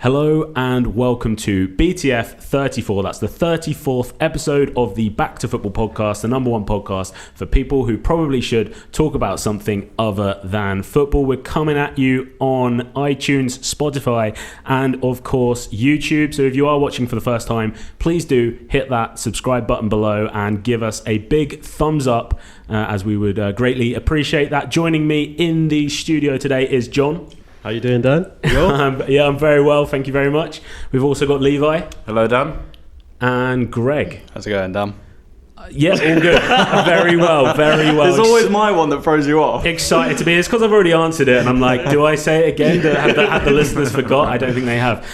Hello and welcome to BTF 34. That's the 34th episode of the Back to Football podcast, the number one podcast for people who probably should talk about something other than football. We're coming at you on iTunes, Spotify, and of course YouTube. So if you are watching for the first time, please do hit that subscribe button below and give us a big thumbs up, as we would greatly appreciate that. Joining me in the studio today is Jon. How you doing, Dan? Yeah, I'm very well, thank you very much. We've also got Levi. Hello, Dan. And Greg. How's it going, Dan? Yeah, all good. Very well. There's always my one that throws you off. Excited to be. It's because I've already answered it, and I'm like, do I say it again? Have the listeners forgot? I don't think they have.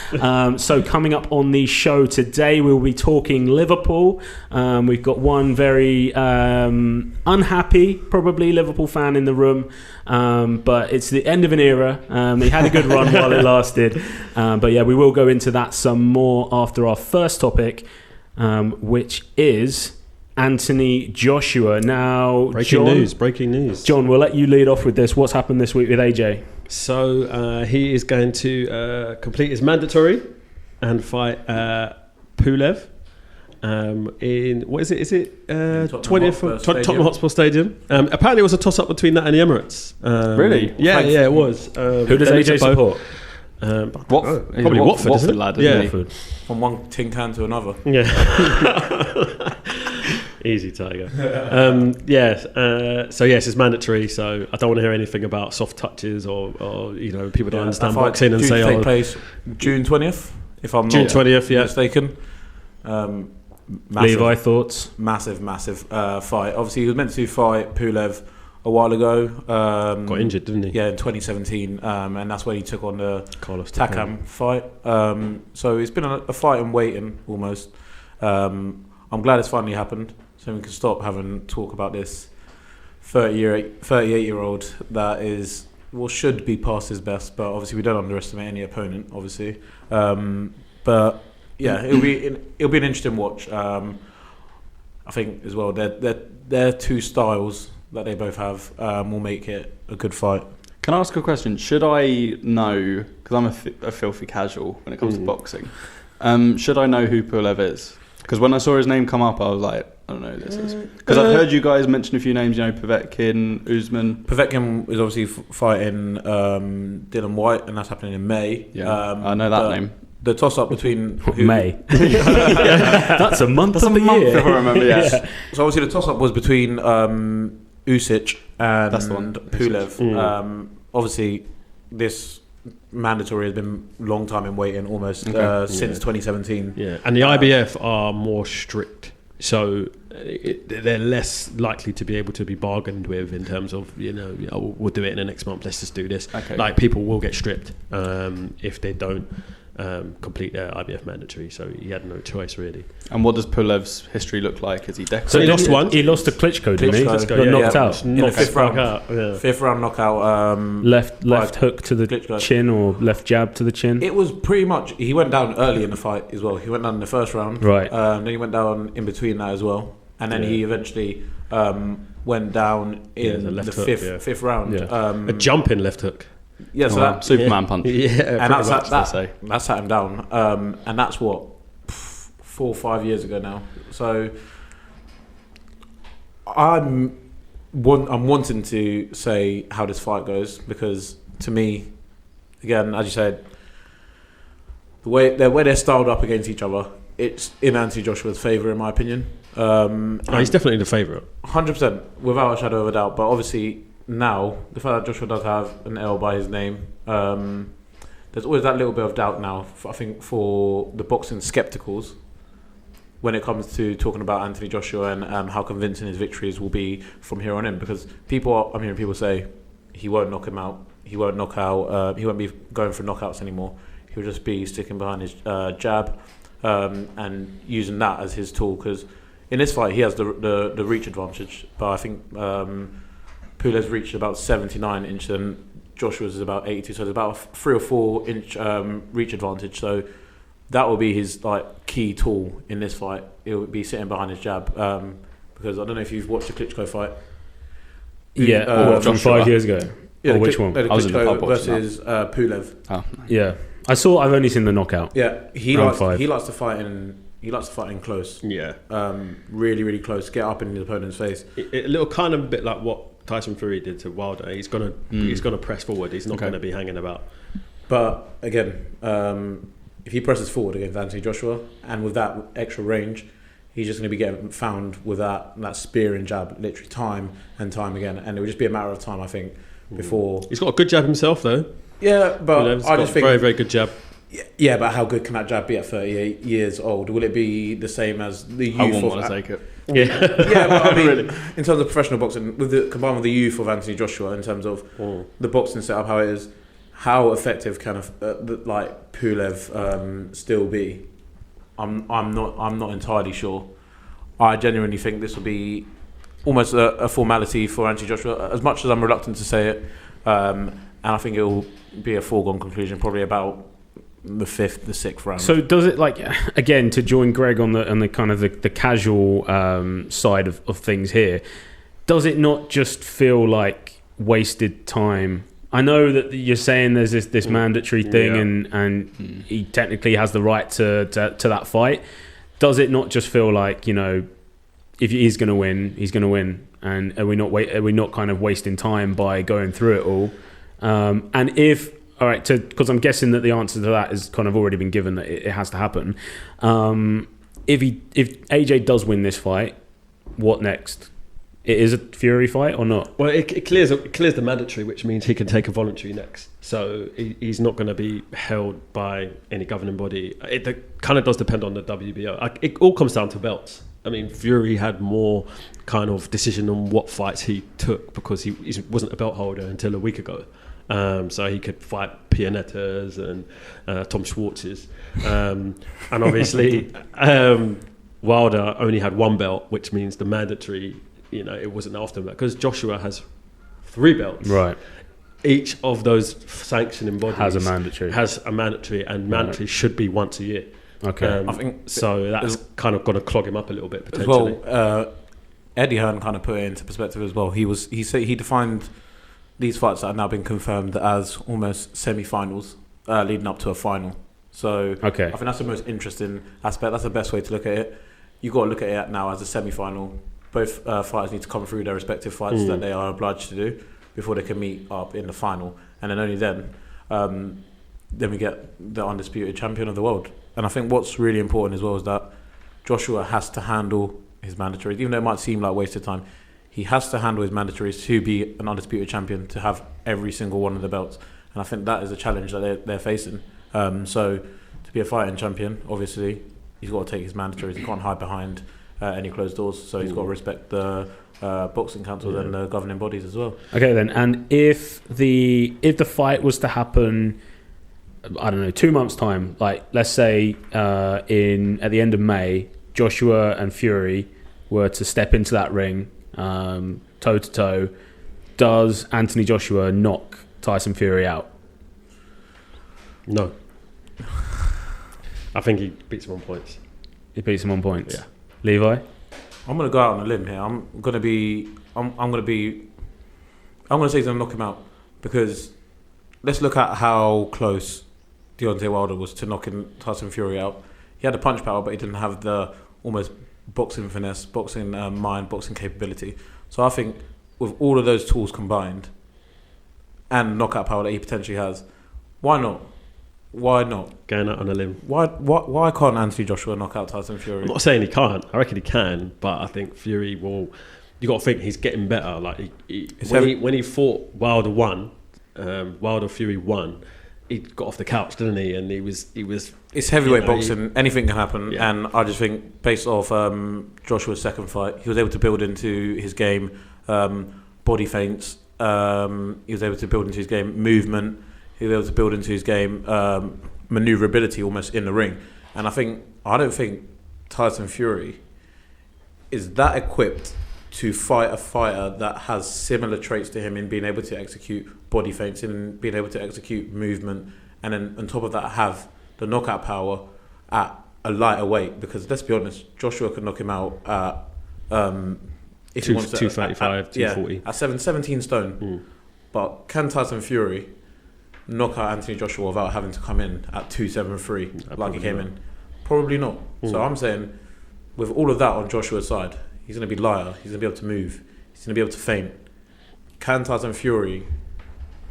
So coming up on the show today, we'll be talking Liverpool. We've got one very unhappy, probably Liverpool fan in the room, but it's the end of an era. He had a good run while it lasted. But yeah, we will go into that some more after our first topic, which is Anthony Joshua. Now, breaking news. Jon, we'll let you lead off with this. What's happened this week with AJ? So he is going to complete his mandatory and fight Pulev in, what is it? Is it 20th Tottenham Hotspur Stadium? Apparently it was a toss-up between that and the Emirates. Really? Yeah, it was. Who does AJ support? Probably Watford, isn't it? Lad, yeah. Watford. From one tin can to another. Yeah. Easy, Tiger. So yes, it's mandatory. So I don't want to hear anything about soft touches or people don't understand boxing and say, take place June 20th, if I'm June not 20th, yeah. mistaken. Levi, thoughts? Massive fight. Obviously, he was meant to fight Pulev a while ago. Got injured, didn't he? Yeah, in 2017, and that's when he took on the Carlos Takam fight. So it's been a fight in waiting almost. I'm glad it's finally happened, so we can stop having talk about this 38-year-old that is, well, should be past his best, but obviously we don't underestimate any opponent, obviously. But yeah, it'll be an interesting watch. I think as well, their two styles that they both have will make it a good fight. Can I ask a question? Should I know, because I'm a filthy casual when it comes to boxing, should I know who Pulev is? Because when I saw his name come up, I was like, I don't know who this is. Because I've heard you guys mention a few names, Povetkin, Usman. Povetkin is obviously fighting Dylan White, and that's happening in May. Yeah, I know that name. The toss-up between... May. That's a month of the year. If I remember, yes. Yeah. So obviously the toss-up was between Usyk and That's the one. Pulev. Obviously, this mandatory has been a long time in waiting, almost since 2017. Yeah, and the IBF are more strict, so they're less likely to be able to be bargained with in terms of we'll do it in the next month. Let's just do this. Okay. Like, people will get stripped if they don't complete their IBF mandatory. So he had no choice really. And what does Pulev's history look like? Is he decorated? So he lost one. He lost to Klitschko, didn't he? Klitschko, Got knocked out. In the fifth round. Fifth round knockout. Left hook to the Klitschko. chin or left jab to the chin. It was pretty much, he went down early in the fight as well. He went down in the first round. Right. Then he went down in between that as well. And then he eventually went down in the fifth round. Yeah. A jumping left hook. Yeah, so that Superman punch. Yeah, and that sat him down. And that's what, 4 or 5 years ago now. So I'm wanting to say how this fight goes, because to me, again, as you said, the way they're styled up against each other, it's in Anthony Joshua's favour, in my opinion. He's definitely the favourite. 100%, without a shadow of a doubt. But obviously now, the fact that Joshua does have an L by his name, there's always that little bit of doubt now, I think, for the boxing skepticals when it comes to talking about Anthony Joshua and how convincing his victories will be from here on in. Because I'm hearing people say he won't knock him out, he won't be going for knockouts anymore. He'll just be sticking behind his jab and using that as his tool. Because in this fight, he has the reach advantage, but I think Pulev's reached about 79 inch and Joshua's is about 82, so there's about a 3 or 4 inch reach advantage. So that will be his key tool in this fight. It will be sitting behind his jab, because I don't know if you've watched the Klitschko fight. Yeah, from 5 years ago. Yeah, or which one? I was in the pub versus Pulev. Oh, Yeah. I've only seen the knockout. Yeah, he Round likes to fight in close. Yeah. Really, really close. Get up in the opponent's face. A little kind of a bit like what Tyson Fury did to Wilder. He's gonna press forward. He's not gonna be hanging about. But again, if he presses forward against Anthony Joshua, and with that extra range, he's just going to be getting found with that spearing jab, literally time and time again, and it would just be a matter of time, I think, before. He's got a good jab himself, though. Yeah, but I just think very, very good jab. Yeah, but how good can that jab be at 38 years old? Will it be the same as the youth? I wouldn't want to take it. Yeah, yeah, but I mean, really. In terms of professional boxing, combined with the youth of Anthony Joshua, in terms of the boxing setup, how it is, how effective can Pulev still be? I'm not entirely sure. I genuinely think this will be almost a formality for Anthony Joshua, as much as I'm reluctant to say it, and I think it will be a foregone conclusion, probably about the 6th round. So does it, again, to join Greg on the kind of the casual side of things here, does it not just feel like wasted time? I know that you're saying there's this mandatory thing, and he technically has the right to that fight. Does it not just feel like, if he's going to win, he's going to win, and are we not kind of wasting time by going through it all? And because I'm guessing that the answer to that has kind of already been given, that it has to happen. If AJ does win this fight, what next? It is a Fury fight or not? Well, it clears the mandatory, which means he can take a voluntary next. So he's not going to be held by any governing body. It kind of does depend on the WBO. It all comes down to belts. I mean, Fury had more kind of decision on what fights he took because he wasn't a belt holder until a week ago. So he could fight Pianettas and Tom Schwartz's. And obviously, Wilder only had one belt, which means the mandatory, it wasn't after that. Because Joshua has 3 belts. Right. Each of those sanctioning bodies has a mandatory, and mandatory should be once a year. Okay. I think so that's kind of going to clog him up a little bit potentially. Well, Eddie Hearn kind of put it into perspective as well. He said he defined these fights that have now been confirmed as almost semi-finals leading up to a final. So okay. I think that's the most interesting aspect. That's the best way to look at it. You've got to look at it now as a semi-final. Both fighters need to come through their respective fights that they are obliged to do before they can meet up in the final, and then only then we get the undisputed champion of the world. And I think what's really important as well is that Joshua has to handle his mandatories, even though it might seem like wasted time. He has to handle his mandatories to be an undisputed champion, to have every single one of the belts. And I think that is a challenge that they're facing. So to be a fighting champion, obviously, he's got to take his mandatories. He can't hide behind any closed doors. So he's got to respect the boxing council and the governing bodies as well. Okay, then. And if the fight was to happen, I don't know, 2 months' time, like let's say at the end of May, Joshua and Fury were to step into that ring, toe to toe, does Anthony Joshua knock Tyson Fury out? No. I think he beats him on points. He beats him on points. Yeah. Levi? I'm going to go out on a limb here. I'm going to say he's going to knock him out, because let's look at how close Deontay Wilder was to knocking Tyson Fury out. He had the punch power, but he didn't have the almost boxing finesse, boxing mind, boxing capability. So I think with all of those tools combined and knockout power that he potentially has, why not? Why not? Going out on a limb. Why can't Anthony Joshua knock out Tyson Fury? I'm not saying he can't. I reckon he can, but I think Fury will. You got to think he's getting better. Like when he fought Wilder Fury won. He got off the couch, didn't he? And he was. It's heavyweight boxing. Anything can happen, and I just think based off Joshua's second fight, he was able to build into his game body feints. He was able to build into his game movement. He was able to build into his game maneuverability almost in the ring. And I don't think Tyson Fury is that equipped to fight a fighter that has similar traits to him in being able to execute body feints, in being able to execute movement, and then on top of that have the knockout power at a lighter weight. Because let's be honest, Joshua could knock him out at if he wants to, 235, 240. At 17 stone. But can Tyson Fury knock out Anthony Joshua without having to come in at 273 like he came not. in? Probably not. So I'm saying, with all of that on Joshua's side, he's going to be liar. He's going to be able to move. He's going to be able to feint. Can Tyson Fury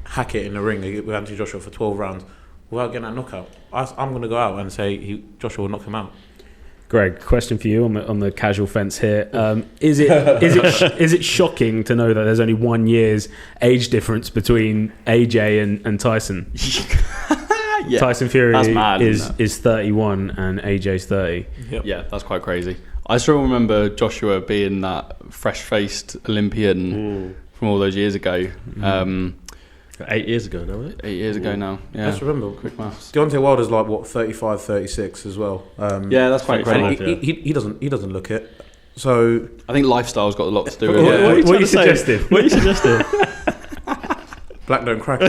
hack it in the ring with Anthony Joshua for 12 rounds without getting that knockout? I'm going to go out and say Joshua will knock him out. Greg, question for you on the casual fence here. Is it shocking to know that there's only 1 year's age difference between AJ and Tyson? Yeah, Tyson Fury that's mad, is 31 and AJ's 30. Yep. Yeah, that's quite crazy. I still remember Joshua being that fresh-faced Olympian from all those years ago. 8 years ago now, isn't it? 8 years ago now. Yeah. Let's remember, Quick maths. Deontay Wilder's like what 35, 36 as well. Yeah, that's quite and crazy. he doesn't look it. So I think lifestyle's got a lot to do with What- it. What are you suggesting? What are you suggesting? black don't crack.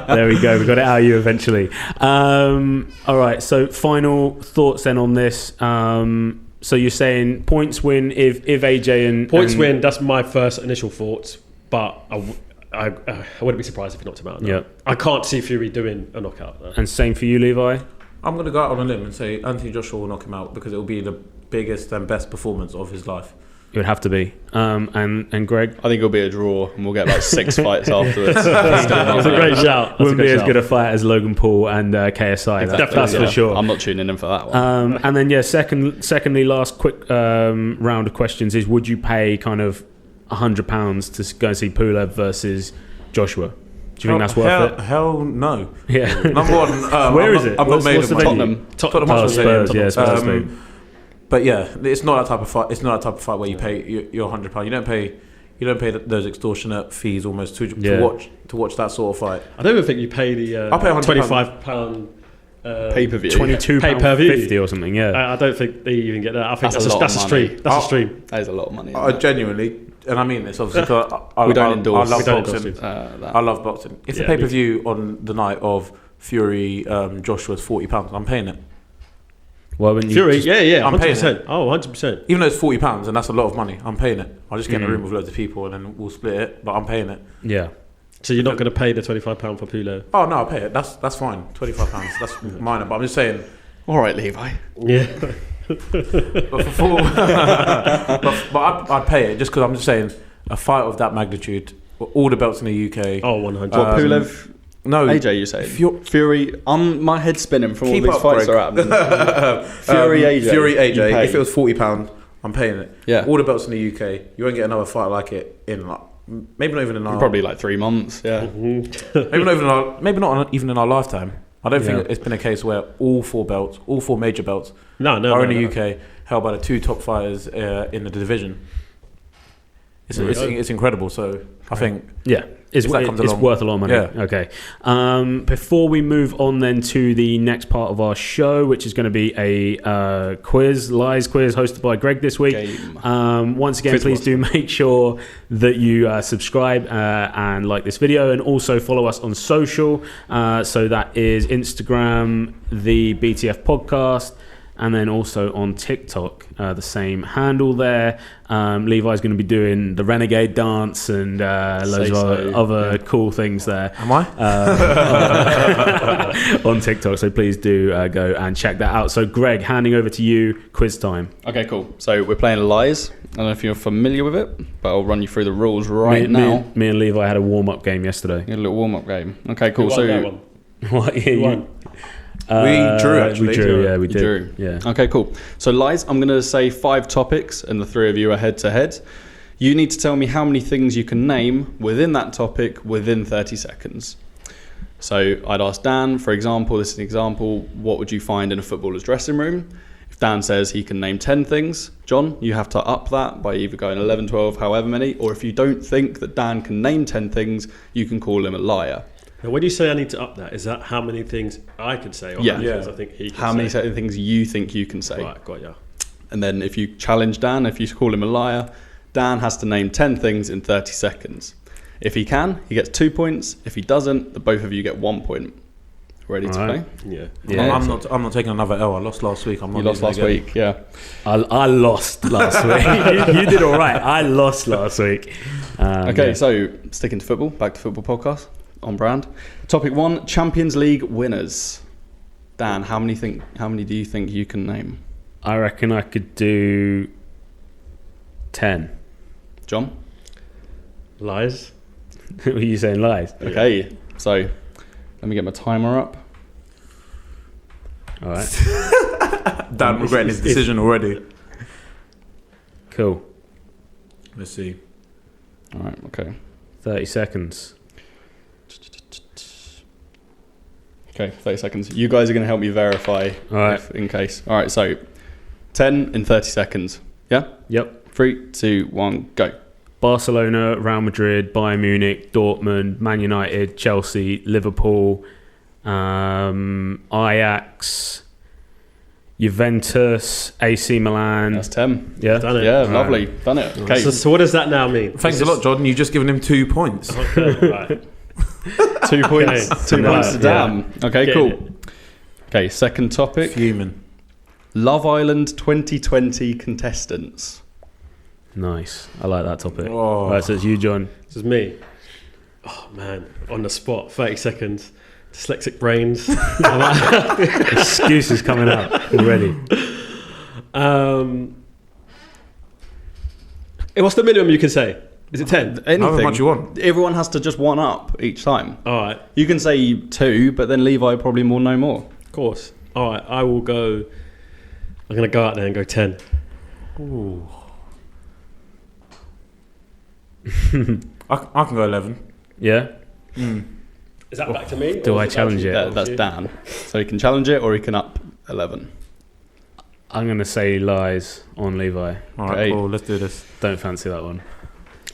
There we go. We got it out of you eventually. All right. So final thoughts then on this. So you're saying points win if AJ and Points win. That's my first initial thoughts, but I wouldn't be surprised if he knocked him out. No. Yeah. I can't see Fury doing a knockout. No. And same for you, Levi. I'm going to go out on a limb and say Anthony Joshua will knock him out because it will be the biggest and best performance of his life. It would have to be. And Greg. I think it'll be a draw, and we'll get like 6 fights afterwards. That's a great shout. Wouldn't be as good a fight as Logan Paul and KSI. That's for sure. I'm not tuning in for that one. And then secondly, last quick round of questions is: would you pay kind of £100 to go and see Pulev versus Joshua? Do you think that's worth it? Hell no. Yeah. Number one, Where is it? I'm not made What's of the money. venue? Tottenham Oh, Hotspur Spurs. Stadium. Yeah, Spurs. Maybe. But yeah, it's not that type of fight. It's not that type of fight where you pay your £100. You don't pay those extortionate fees almost to watch that sort of fight. I don't even think you pay the I'll pay £25 Pay-per-view. £22.50 or something. Yeah. I don't think they even get that. I think That's that's a lot a of stream. money. That's a stream. That is a lot of money. I genuinely, and I mean this obviously, 'cause We don't endorse. I love We don't boxing. endorse that. I love boxing. If the Yeah, pay-per-view on the night of Fury Joshua's £40, I'm paying it. Why wouldn't you? Fury, yeah, I'm paying 100%. Oh, 100%. Even though it's £40 and that's a lot of money, I'm paying it. I'll just get in a room with loads of people and then we'll split it, but I'm paying it. Yeah. So you're not going to pay the £25 for Pulev? Oh no, I'll pay it. That's fine. £25. That's minor. But I'm just saying. All right, Levi. Yeah. but I'd pay it just because I'm just saying a fight of that magnitude, all the belts in the UK. Oh, 100. What, Pulev? No, AJ, you say? Fury. My head's spinning from all Keep these up, fights Greg. are happening. Fury, AJ. Fury, you AJ. pay. If it was £40, I'm paying it. Yeah. All the belts in the UK. You won't get another fight like it in like maybe not even in our Probably like 3 months. Yeah. maybe not even in our lifetime. I don't think it's been a case where all four major belts are in the UK held by the two top fighters in the division. It's incredible. So I think it's worth a lot of money. Yeah. Okay. Before we move on then to the next part of our show, which is going to be a lies quiz hosted by Greg this week. Once again, please do make sure that you subscribe and like this video, and also follow us on social. So that is Instagram, the BTF podcast, and then also on TikTok, the same handle there. Levi's going to be doing the Renegade dance and loads of other cool things there. Am I? On TikTok, so please do go and check that out. So Greg, handing over to you, quiz time. Okay, cool. So we're playing Lies. I don't know if you're familiar with it, but I'll run you through the rules now. Me and Levi had a warm-up game yesterday. A little warm-up game. Okay, cool. Who won that one? What? Yeah, Who won? We drew, actually. We drew, yeah, we You did. drew. Yeah. Okay, cool. So Lies, I'm going to say 5 topics, and the 3 of you are head-to-head. You need to tell me how many things you can name within that topic within 30 seconds. So I'd ask Dan, for example, this is an example, what would you find in a footballer's dressing room? If Dan says he can name 10 things, John, you have to up that by either going 11, 12, however many, or if you don't think that Dan can name 10 things, you can call him a liar. Now, when you say I need to up that, is that how many things I could say? Or Yeah. how many things I think he can How say? many certain things you think you can say? Right, got ya. And then if you challenge Dan, if you call him a liar, Dan has to name 10 things in 30 seconds. If he can, he gets 2 points. If he doesn't, the both of you get 1 point. Ready to play? Yeah. I'm not taking another L. I lost last week. I'm not You lost last week, yeah. I lost last week. You did all right. I lost last week. Okay, so sticking to football, back to football podcast, on brand. Topic 1, Champions League winners. Dan, how many do you think you can name? I reckon I could do 10. John? Lies. What are you saying, lies? Okay, so let me get my timer up. All right. Dan regretting his decision already. Cool. Let's see. All right, okay. 30 seconds. Okay, 30 seconds. You guys are going to help me verify All right. in case. All right, so 10 in 30 seconds. Yeah? Yep. 3, 2, 1, go. Barcelona, Real Madrid, Bayern Munich, Dortmund, Man United, Chelsea, Liverpool, Ajax, Juventus, AC Milan. That's 10. Yeah, Done it. Yeah, All lovely. Done it. Okay. So what does that now mean? Thanks a lot, Jordan. You've just given him 2 points. Okay, right. 2 points. Okay. 2 points to Dan. Okay, Getting cool. it. Okay, second topic. Fuming. Love Island 2020 contestants. Nice. I like that topic. Oh. Right, so it's you, John. This is me. Oh man, on the spot, 30 seconds. Dyslexic brains. Excuses coming out already. What's the minimum you can say? Is it 10? Anything. However much you want. Everyone has to just one up each time. All right, You can say 2, but then Levi probably will know more. of course. All right, I will go. I'm going to go out there and go 10. Ooh. I can go 11. Yeah? Is that back to me? Do or I is it back challenge to it? you? That's Dan. So he can challenge it or he can up 11. I'm going to say lies on Levi. All right, Okay. cool. Let's do this. Don't fancy that one.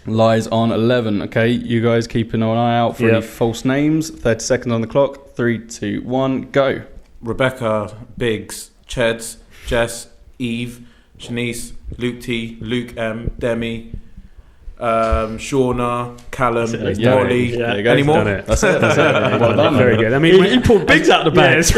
Lies on 11. Okay, you guys keeping an eye out for Yep. any false names. 30 seconds on the clock. 3, 2, 1, go. Rebecca, Biggs, Cheds, Jess, Eve, Shanice, Luke T, Luke M, Demi, Shauna, Callum, That's it. Yeah. Molly. Yeah. There you go. Any more? Done it. That's it. That's it. Well done. Very good. I mean, He pulled Biggs out of the bag. Yeah, As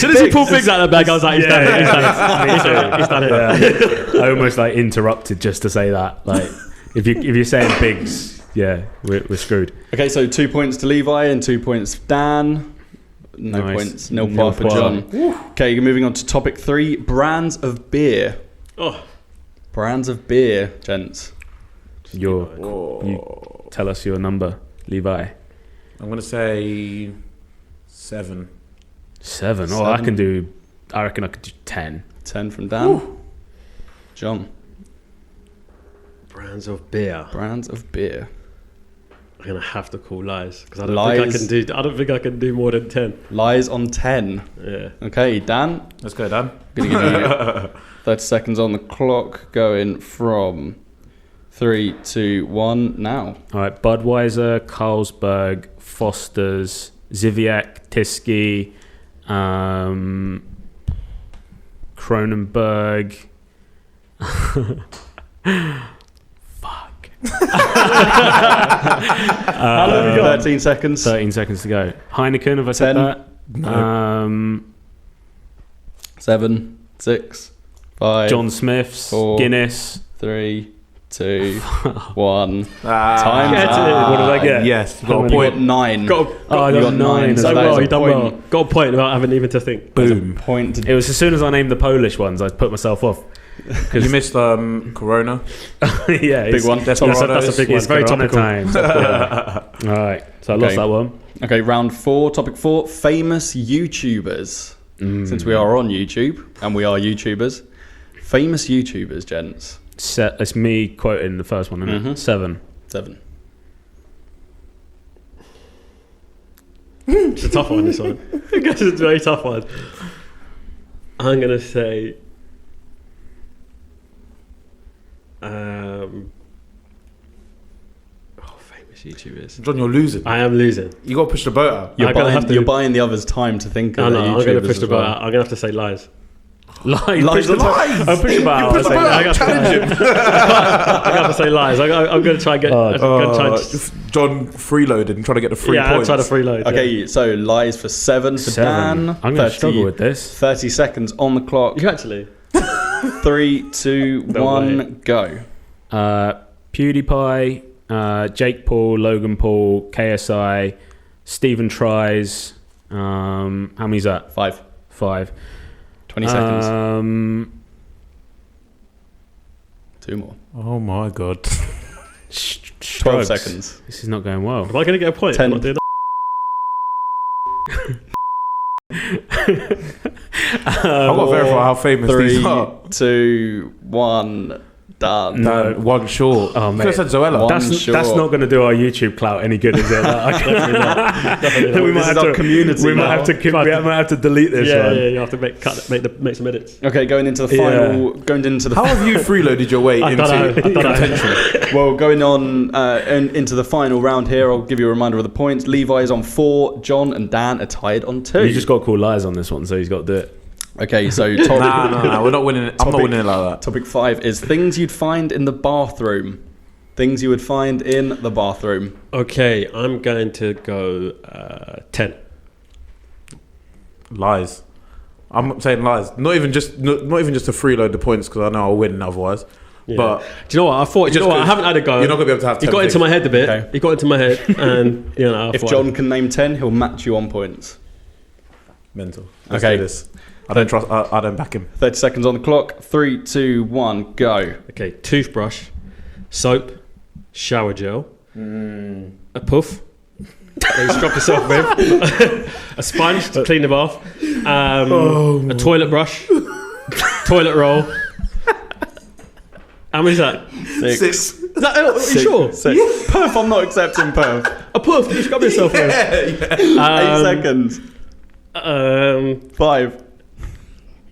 soon as he pulled Biggs out of the bag, I was like, he's done it. He's done it. Me too. He's done it. Yeah. I almost like interrupted just to say that. Like, if you're saying Biggs, yeah, we're screwed. Okay, so 2 points to Levi and 2 points to Dan. No Nice. points. Nil Nil point for point. John. Okay, moving on to topic 3. Brands of beer. Oh, Brands of beer, gents. You tell us your number, Levi. I'm going to say 7. 7. Oh, I reckon I could do 10. 10 from Dan. John. brands of beer. Brands of beer. I'm gonna have to call lies because I don't think I can do more than 10. Lies on 10. Yeah. Okay, Dan. Let's go, Dan. Gonna give you 30 seconds on the clock, going from 3, 2, 1 now. All right, Budweiser, Carlsberg, Foster's, Ziviak, Tysky, Kronenberg. Fuck. How long have you got? 13 seconds. 13 seconds to go. Heineken, have I said 10. that? No. 7, 6, 5, John Smith's, 4, Guinness. 3, 2, 1. Time's Get it. up. What did I get? Yes, you How got a many? You point. got 9. Oh, I You got 9. so Done that is well, a you done point. well. Got a point without having even to think. Boom. Point to It was as soon as I named the Polish ones, I put myself off. You missed Corona. Yeah, Big one. That's That's a big one. It's very Corona topical. time. All right, so I lost Okay. that one. Okay, round 4, topic 4, famous YouTubers. Since we are on YouTube, and we are YouTubers, famous YouTubers, gents. It's me quoting the first one, isn't it? 7. 7. It's a tough one, this one. It's a very tough one. I'm going to say... famous YouTubers. John, you're losing. I am losing. You got to push the boat out. You're I'm gonna have to- buying the others time to think of I the know, YouTubers I'm going to push the as boat well. out. I'm going to have to say lies. Lies. Lies. I'll push it back. Push the boat out. Challenge him. I have to say lies. I'm going to try and get... I'm gonna try and- John freeloaded and trying to get the 3 yeah, I'm points. trying to freeload. Okay, so lies for 7 for 7. Dan. I'm going to struggle with this. 30 seconds on the clock. You actually... 3, 2, No 1, way. go. PewDiePie, Jake Paul, Logan Paul, KSI, Stephen tries. How many is that? 5. 20 seconds. 2 more. Oh my god. 12 seconds. This is not going well. Am I going to get a point? 10. I'm not doing that. I've got to verify how famous 3, these are. 2, 1, done. No, one short. Oh, Could have said Zoella. That's not going to do our YouTube clout any good, is it? I can't do that. We might have to community. We might have to delete this one. Yeah, you have to make some edits. Okay, going into the final. Going into the. How have you freeloaded your way into contention? Well, going on into the final round here, I'll give you a reminder of the points. Levi is on 4. Jon and Dan are tied on 2. You just got to call lies on this one, so he's got to do it. Okay, so No, we're not winning it. I'm not winning it like that. Topic 5 is things you'd find in the bathroom. Things you would find in the bathroom. Okay, I'm going to go 10. Lies. I'm saying lies. Not even just to freeload the points because I know I'll win otherwise. Yeah. But do you know what? I thought. I haven't had a go. You're not gonna be able to have. He got into my head a bit. Okay. He got into my head, and if Jon can name 10, he'll match you on points. Mental. Let's Okay. do this. I don't trust. I don't back him. 30 seconds on the clock. 3, 2, 1, go. Okay, toothbrush, soap, shower gel, a puff that you scrub yourself with, a sponge to clean the bath, a toilet brush, toilet roll. How many is that? 6. Is that, are you sure? 6. Perf, I'm not accepting perf. A puff that you scrub yourself with. 8 seconds. 5,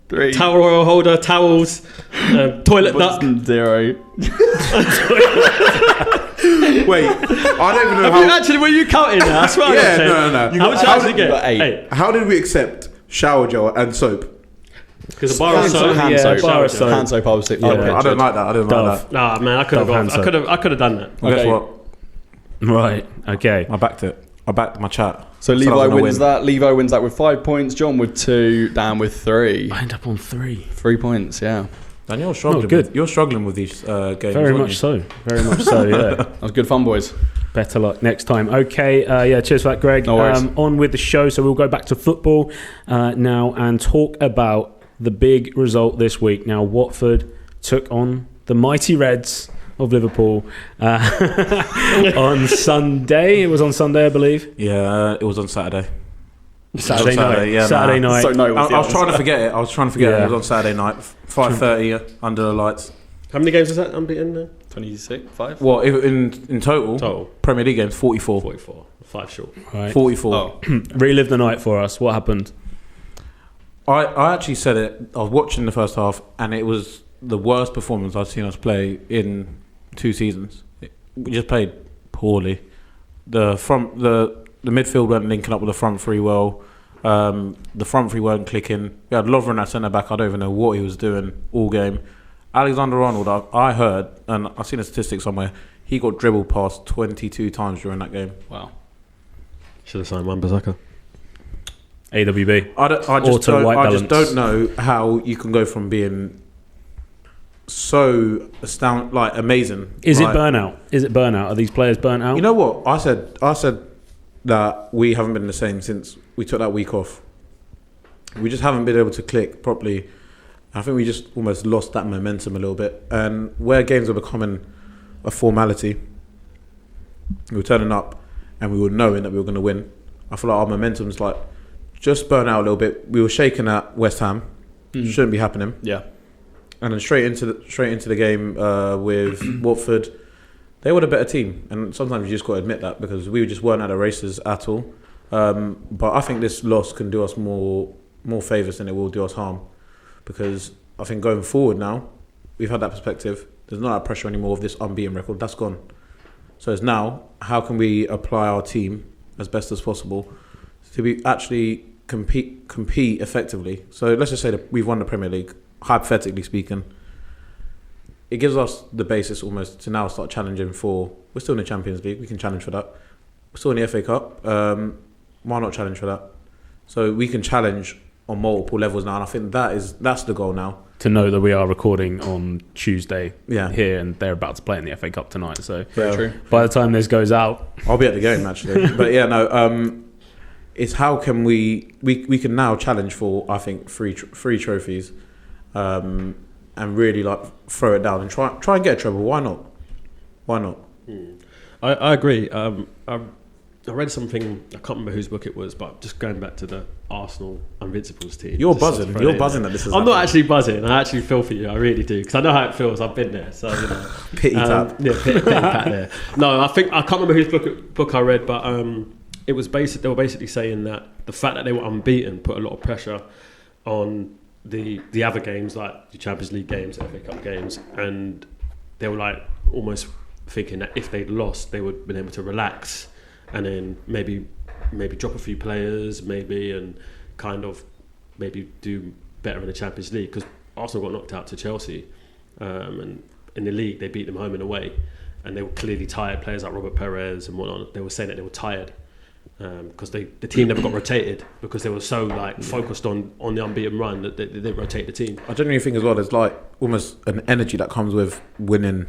3. Towel roll holder, towels, toilet duck. 0. Wait, I don't even know how. Were you counting now? I swear I got 10. No. How much did you get? 8. How did we accept shower gel and soap? Because the bar of soap. Hand soap. bar of soap. Hand soap, I was sick. Yeah. I don't like that. I don't like that. Nah, man, I could have Dove hand done that. Well, Okay. guess what? Right. Okay. I backed it. I backed my chat. So Said I was Levi gonna wins win. that. Levi wins that with 5 points. Jon with 2. Dan with 3. I end up on 3. 3 points, yeah. Dan, you're struggling. good. You're struggling with these games. Very aren't much you? so. Very much so. Yeah. That was good fun, boys. Better luck next time. Okay, cheers for that, Greg. No worries. On with the show. So we'll go back to football now and talk about the big result this week. Now, Watford took on the mighty Reds of Liverpool on Sunday. It was on Sunday, I believe. Yeah, it was on Saturday. Saturday Saturday, night. yeah, Saturday nah. night. So no, I was trying to forget it. It was Yeah. on Saturday night, 5:30 under the lights. How many games is that unbeaten now? 26, 5. Well, in total, Total. Premier League games 44. 44. 5 short. Right. 44. Oh. Relive the night for us. What happened? I actually said it. I was watching the first half, and it was the worst performance I've seen us play in 2 seasons. We just played poorly. The midfield weren't linking up with the front three well. The front three weren't clicking. We had Lovren at centre back. I don't even know what he was doing all game. Alexander-Arnold, I heard, and I've seen a statistic somewhere, he got dribbled past 22 times during that game. Wow. Should have signed Wan-Bissaka. AWB. I just balance. don't know how you can go from being so amazing. Is it like, burnout? Is it burnout? Are these players burnt out? You know what? I said that we haven't been the same since we took that week off. We just haven't been able to click properly. I think we just almost lost that momentum a little bit. And where games are becoming a formality, we were turning up and we were knowing that we were going to win. I feel like our momentum's like just burnt out a little bit. We were shaking at West Ham. Shouldn't be happening. Yeah. And then straight into the game with Watford. They were the better team, and sometimes you just got to admit that because we just weren't at the races at all. But I think this loss can do us more favours than it will do us harm, because I think going forward now, we've had that perspective. There's not that pressure anymore of this unbeaten record. That's gone. So it's now, how can we apply our team as best as possible to be actually compete effectively? So let's just say that we've won the Premier League, hypothetically speaking. It gives us the basis almost to now start challenging for. We're still in the Champions League. We can challenge for that. We're still in the FA Cup. Why not challenge for that? So we can challenge on multiple levels now, and I think that's the goal now. To know that we are recording on Tuesday Yeah. here, and they're about to play in the FA Cup tonight. So Yeah. True. by the time this goes out, I'll be at the game actually. But yeah, no. It's how can we can now challenge for, I think, three trophies, and really like throw it down and try and get a treble. Why not? I agree. I read something, I can't remember whose book it was, but just going back to the Arsenal Invincibles team. You're just buzzing. throw it You're in buzzing there. that this is. I'm not actually buzzing. I actually feel for you. I really do, because I know how it feels. I've been there. So pity tap. Yeah, pity tap there. No, I can't remember whose book I read, but it was they were basically saying that the fact that they were unbeaten put a lot of pressure on the other games, like the Champions League games, FA Cup games, and they were like almost thinking that if they'd lost, they would have been able to relax and then maybe drop a few players, and kind of maybe do better in the Champions League, because Arsenal got knocked out to Chelsea, and in the league they beat them home and away, and they were clearly tired. Players like Robert Perez and whatnot, they were saying that they were tired because the team never got rotated, because they were so like focused on the unbeaten run that they didn't rotate the team. I genuinely think as well, there's like almost an energy that comes with winning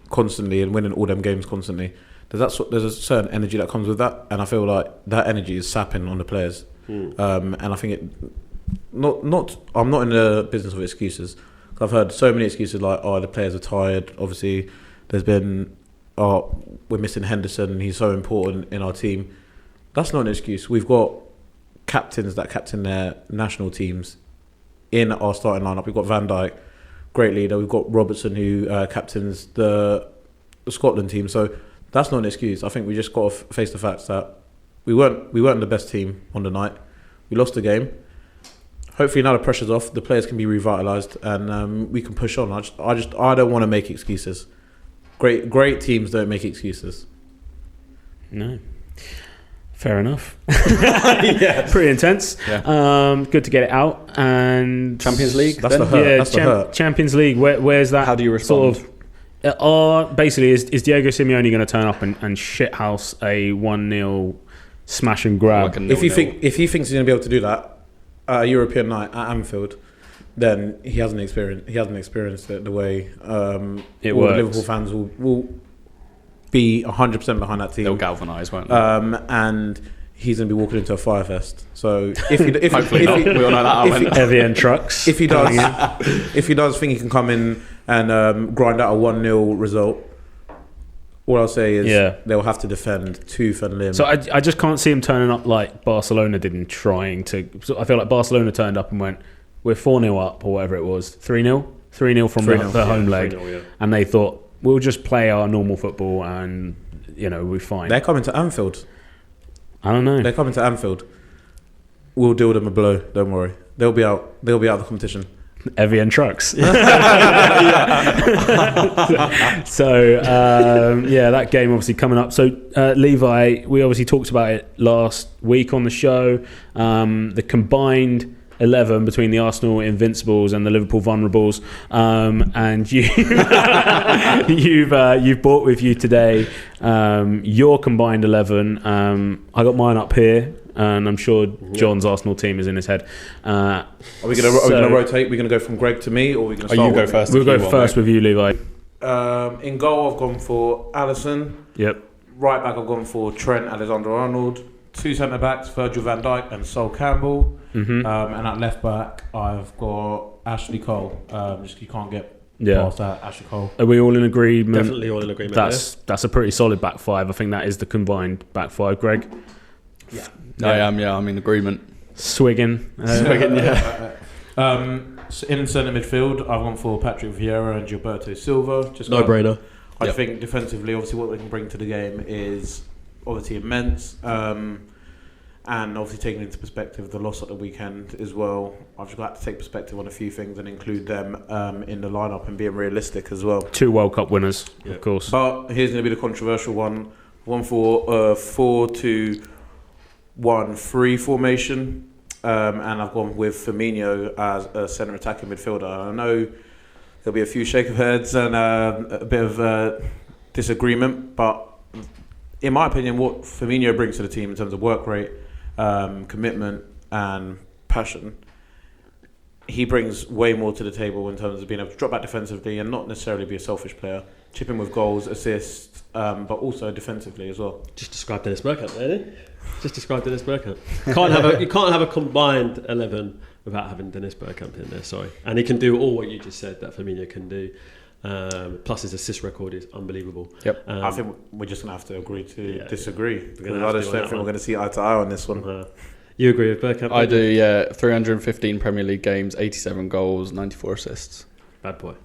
constantly and winning all them games constantly. There's a certain energy that comes with that, and I feel like that energy is sapping on the players. And I think I'm not in the business of excuses. I've heard so many excuses like, the players are tired. Obviously, there's been, we're missing Henderson, he's so important in our team. That's not an excuse. We've got captains that captain their national teams in our starting lineup. We've got Van Dijk, great leader. We've got Robertson, who captains the Scotland team. So that's not an excuse. I think we just got to face the facts that we weren't the best team on the night. We lost the game. Hopefully now the pressure's off. The players can be revitalised, and we can push on. I don't want to make excuses. Great teams don't make excuses. no. Fair enough. Yeah, pretty intense. Yeah. Good to get it out. And Champions League. That's the hurt. Yeah, That's the hurt. Champions League. Where's that? How do you respond? Sort of, basically, is Diego Simeone going to turn up and shithouse a 1-0 smash and grab? Like If he thinks he's going to be able to do that at a European night at Anfield, then he hasn't experienced it the way It all works. the Liverpool fans will be 100% behind that team. They'll galvanise, won't they? And he's going to be walking into a fire fest. So if Hopefully not. We all know that. Evian trucks. if he does think he can come in and grind out a 1-0 result, all I'll say is they'll have to defend tooth and limb. So I just can't see him turning up like Barcelona did and trying to. So I feel like Barcelona turned up and went, we're 4-0 up or whatever it was, 3-0 from the home leg, 3-0, yeah. and they thought we'll just play our normal football and we're fine. They're coming to Anfield. I don't know. They're coming to Anfield. We'll deal them a blow. Don't worry. They'll be out of the competition. Evian trucks. So that game obviously coming up. So Levi, we obviously talked about it last week on the show. The combined 11 between the Arsenal Invincibles and the Liverpool Vulnerables, and you've brought with you today your combined 11. I got mine up here, and I'm sure John's Arsenal team is in his head. Are we going to rotate? We're going to go from Greg to me, or are we going to start? You go first. We'll go first with you, Levi. In goal, I've gone for Alisson. Yep. Right back, I've gone for Trent Alexander-Arnold. Two centre backs, Virgil van Dijk and Sol Campbell. Mm-hmm. And at left back, I've got Ashley Cole. Just you can't get past that, Ashley Cole. Are we all in agreement? Definitely all in agreement. That's a pretty solid back five. I think that is the combined back five. Greg? Yeah. I am. Yeah, I'm in agreement. Swigging. So in centre midfield, I've gone for Patrick Vieira and Gilberto Silva. Just no-brainer. I think defensively, obviously, what they can bring to the game is obviously immense. And obviously taking into perspective the loss at the weekend as well, I've just got to take perspective on a few things and include them in the lineup and being realistic as well. 2 World Cup winners, of course. But here's going to be the controversial one. One for 4-2-1-3 formation, and I've gone with Firmino as a centre attacking midfielder. I know there'll be a few shake of heads and a bit of disagreement, but in my opinion, what Firmino brings to the team in terms of work rate, commitment and passion he brings way more to the table in terms of being able to drop back defensively and not necessarily be a selfish player. Chip in with goals, assists, but also defensively as well. Just describe Dennis Bergkamp, really. Just describe Dennis Bergkamp. You can't have a combined 11 without having Dennis Bergkamp in there. Sorry, and he can do all what you just said that Firmino can do. Plus his assist record is unbelievable. Yep. I think we're just gonna have to agree to disagree. Because I just don't think we're going to see eye to eye on this one. You agree with Bergkamp? I do. Yeah, 315 Premier League games, 87 goals, 94 assists. Bad boy.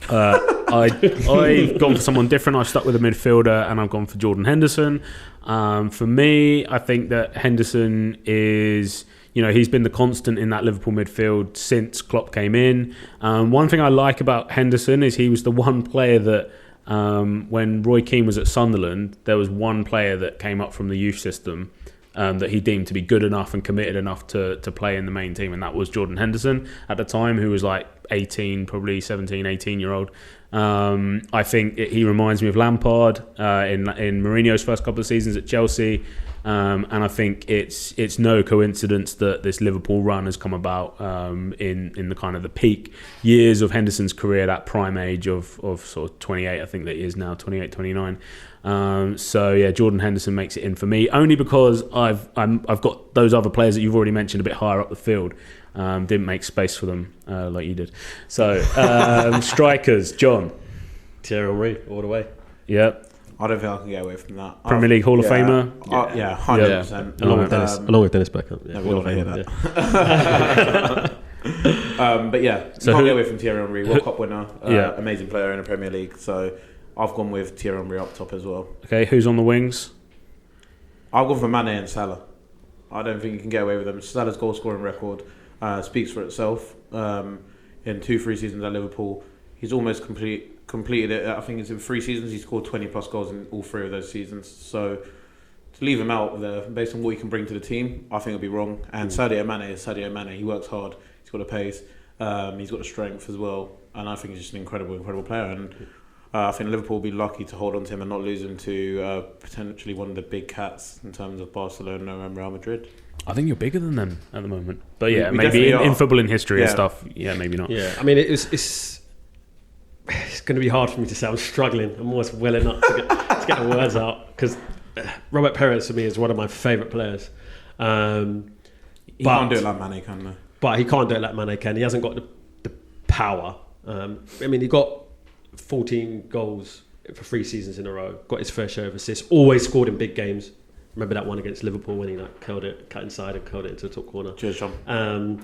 I've gone for someone different. I've stuck with a midfielder and I've gone for Jordan Henderson. For me, I think that Henderson is, he's been the constant in that Liverpool midfield since Klopp came in. One thing I like about Henderson is he was the one player that when Roy Keane was at Sunderland, there was one player that came up from the youth system that he deemed to be good enough and committed enough to play in the main team, and that was Jordan Henderson at the time, who was like 18, probably 17, 18-year-old. I think he reminds me of Lampard in Mourinho's first couple of seasons at Chelsea, and I think it's no coincidence that this Liverpool run has come about in the kind of the peak years of Henderson's career, that prime age of sort of 28, I think that he is now, 28, 29. So yeah, Jordan Henderson makes it in for me, only because I've got those other players that you've already mentioned a bit higher up the field. Didn't make space for them like you did. So strikers, John. Thierry Henry all the way. Yep. I don't think I can get away from that. Premier League Hall of Famer. 100%. Along with Dennis Bergkamp. Yeah, we all hear that. But yeah, so can't get away from Thierry Henry, World Cup winner, amazing player in the Premier League. So I've gone with Thierry Henry up top as well. Okay, who's on the wings? I'll go for Mane and Salah. I don't think you can get away with them. Salah's goal scoring record speaks for itself. In 2-3 seasons at Liverpool, he's almost completed it. I think it's in 3 seasons. He scored 20 plus goals in all 3 of those seasons. So to leave him out there based on what he can bring to the team, I think it'd be wrong. And Sadio Mane is Sadio Mane. He works hard. He's got the pace. He's got the strength as well. And I think he's just an incredible player. And I think Liverpool will be lucky to hold on to him and not lose him to potentially one of the big cats in terms of Barcelona and Real Madrid. I think you're bigger than them at the moment. But yeah, maybe in footballing history and stuff, yeah, maybe not. Yeah, I mean, it's going to be hard for me to say. I'm struggling. I'm almost welling up to get the words out, because Robert Perez for me is one of my favourite players. He can't do it like Mane can, though. But he can't do it like Mane can. He hasn't got the power. I mean, he got 14 goals for 3 seasons in a row. Got his fair share of assists. Always scored in big games. Remember that one against Liverpool when he curled it, cut inside and curled it into the top corner. Cheers, John.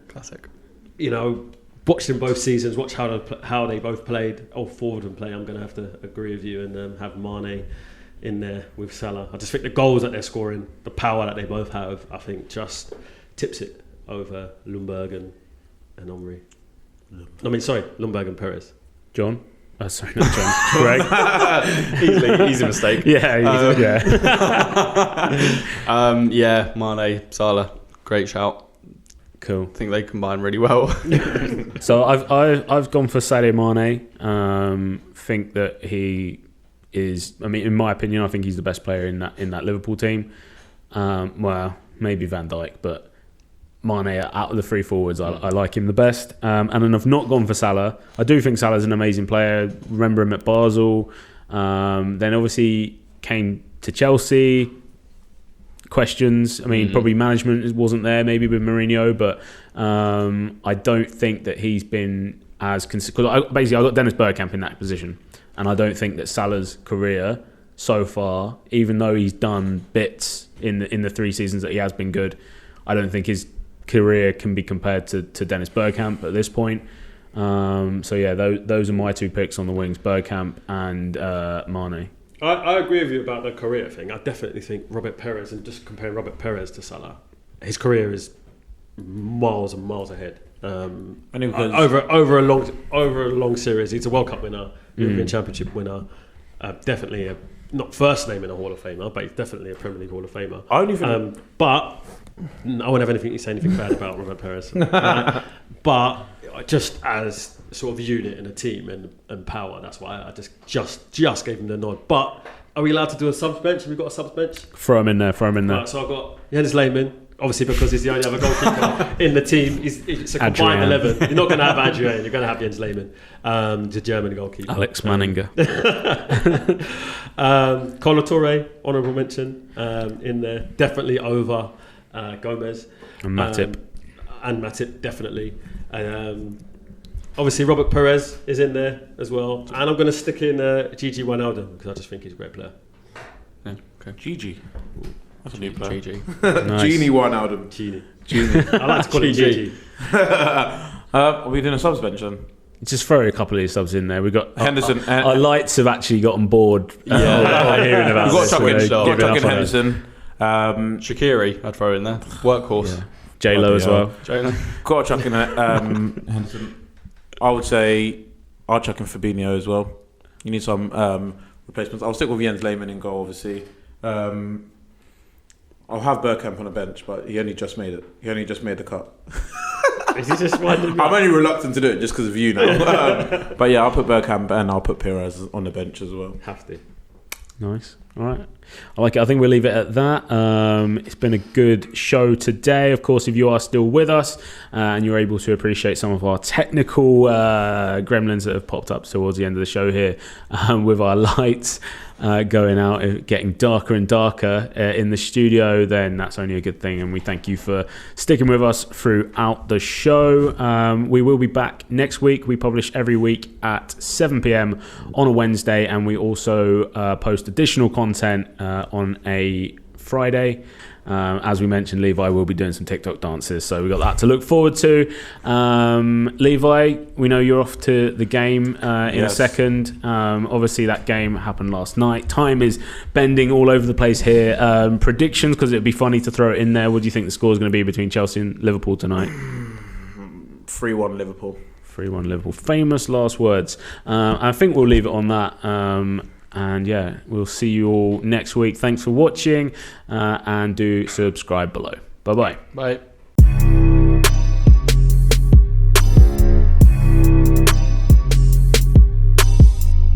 Classic. Watched them both seasons. Watch how they both played. Forward and play. I'm going to have to agree with you and have Mane in there with Salah. I just think the goals that they're scoring, the power that they both have, I think just tips it over Ljungberg and Henry. Ljungberg and Perez. John? Oh, sorry, not John. Greg? Easy mistake. Yeah, Mane, Salah, great shout. Cool. I think they combine really well. So I've gone for Sadio Mane. Think that he is. I mean, in my opinion, I think he's the best player in that Liverpool team. Well, maybe Van Dijk, but Mane, out of the 3 forwards, I like him the best. And then I've not gone for Salah. I do think Salah's an amazing player. Remember him at Basel. Then obviously came to Chelsea. Questions. I mean, probably management wasn't there, maybe with Mourinho, but I don't think that he's been as consistent. Because I got Dennis Bergkamp in that position, and I don't think that Salah's career so far, even though he's done bits in the 3 seasons that he has been good, I don't think his career can be compared to Dennis Bergkamp at this point. So yeah, those are my 2 picks on the wings: Bergkamp and Mane. I agree with you about the career thing. I definitely think Robert Perez, and just comparing Robert Perez to Salah, his career is miles and miles ahead. Over a long series, he's a World Cup winner, European Championship winner, definitely not first name in a Hall of Famer, but he's definitely a Premier League Hall of Famer. I only think, but I won't have anything to say anything bad about Robert Perez. But just as sort of unit in a team and power, that's why I just gave him the nod. But are we allowed to do a subs bench? Have we got a subs bench? Throw him in there. Right, so I've got Jens Lehmann, obviously because he's the only other goalkeeper in the team. It's a combined 11. You're not going to have Adrian. You're going to have Jens Lehmann, the German goalkeeper. Alex Manninger. Colo Touré, honourable mention in there. Definitely over Gomez. And Matip. Definitely. Obviously, Robert Perez is in there as well. And I'm going to stick in Gigi Wijnaldum because I just think he's a great player. Yeah, okay. Gigi. That's a new player. Gigi. Nice. Genie Wijnaldum. Genie. I like to call him Gigi. Are we doing a subs bench then? Just throw a couple of these subs in there. We've got Henderson. Our lights have actually got on board. Hearing about We've got this. to chuck in Henderson. Shaqiri, I'd throw in there. Workhorse. Yeah. J-Lo as well. J-Lo. Got to chuck in Henderson. I would say I'll chuck in Fabinho as well. You need some replacements. I'll stick with Jens Lehmann in goal, obviously. I'll have Bergkamp on a bench, but he only just made it. He only just made the cut. Is he just I'm only reluctant to do it just because of you now. But yeah, I'll put Bergkamp and I'll put Perez on the bench as well. Have to. Nice. All right. I like it. I think we'll leave it at that. It's been a good show today. Of course, if you are still with us and you're able to appreciate some of our technical gremlins that have popped up towards the end of the show here with our lights going out, getting darker and darker in the studio, then that's only a good thing. And we thank you for sticking with us throughout the show. We will be back next week. We publish every week at 7 p.m. on a Wednesday, and we also post additional content on a Friday. As we mentioned, Levi will be doing some TikTok dances, so we've got that to look forward to. Levi, we know you're off to the game in a second. Obviously, that game happened last night. Time is bending all over the place here. Predictions, because it'd be funny to throw it in there. What do you think the score is going to be between Chelsea and Liverpool tonight? 3-1 Liverpool. 3-1 Liverpool. Famous last words. I think we'll leave it on that. And yeah, we'll see you all next week. Thanks for watching and do subscribe below. Bye-bye. Bye.